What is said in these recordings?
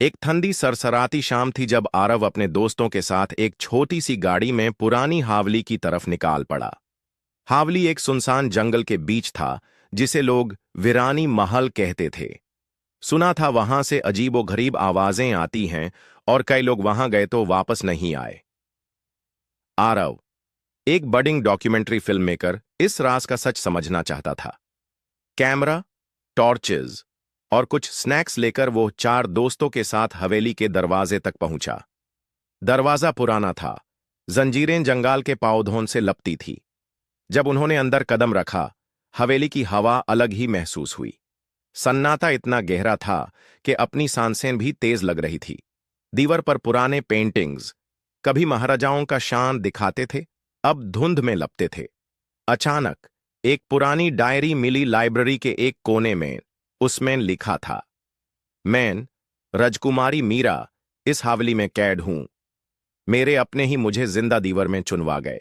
एक ठंडी सरसराती शाम थी जब आरव अपने दोस्तों के साथ एक छोटी सी गाड़ी में पुरानी हावली की तरफ निकाल पड़ा। हावली एक सुनसान जंगल के बीच था जिसे लोग वीरानी महल कहते थे। सुना था वहां से अजीबोगरीब आवाजें आती हैं और कई लोग वहां गए तो वापस नहीं आए। आरव, एक बडिंग डॉक्यूमेंट्री फिल्म मेकर, इस राज का सच समझना चाहता था। कैमरा, टॉर्चेज और कुछ स्नैक्स लेकर वो चार दोस्तों के साथ हवेली के दरवाजे तक पहुंचा। दरवाजा पुराना था, जंजीरें जंगाल के पावधों से लपटी थी। जब उन्होंने अंदर कदम रखा, हवेली की हवा अलग ही महसूस हुई। सन्नाटा इतना गहरा था कि अपनी सांसें भी तेज लग रही थी। दीवार पर पुराने पेंटिंग्स, कभी महाराजाओं का शान दिखाते थे, अब धुंध में लपटे थे। अचानक एक पुरानी डायरी मिली लाइब्रेरी के एक कोने में। उसमें लिखा था, मैं राजकुमारी मीरा इस हावली में कैद हूं। मेरे अपने ही मुझे जिंदा दीवार में चुनवा गए।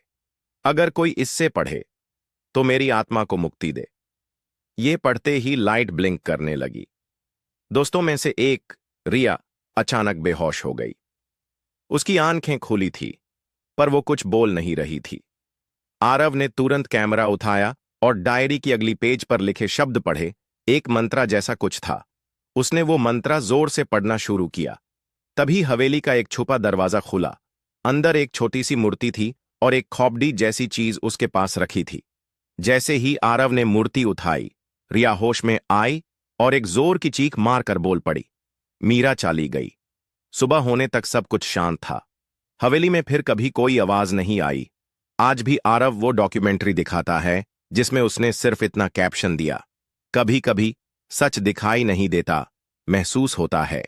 अगर कोई इससे पढ़े तो मेरी आत्मा को मुक्ति दे। ये पढ़ते ही लाइट ब्लिंक करने लगी। दोस्तों में से एक, रिया, अचानक बेहोश हो गई। उसकी आंखें खुली थी पर वो कुछ बोल नहीं रही थी। आरव ने तुरंत कैमरा उठाया और डायरी की अगली पेज पर लिखे शब्द पढ़े। एक मंत्रा जैसा कुछ था। उसने वो मंत्रा जोर से पढ़ना शुरू किया। तभी हवेली का एक छुपा दरवाजा खुला। अंदर एक छोटी सी मूर्ति थी और एक खोपड़ी जैसी चीज उसके पास रखी थी। जैसे ही आरव ने मूर्ति उठाई, रिया होश में आई और एक जोर की चीख मारकर बोल पड़ी। मीरा चली गई। सुबह होने तक सब कुछ शांत था। हवेली में फिर कभी कोई आवाज नहीं आई। आज भी आरव वो डॉक्यूमेंट्री दिखाता है जिसमें उसने सिर्फ इतना कैप्शन दिया, कभी कभी सच दिखाई नहीं देता, महसूस होता है।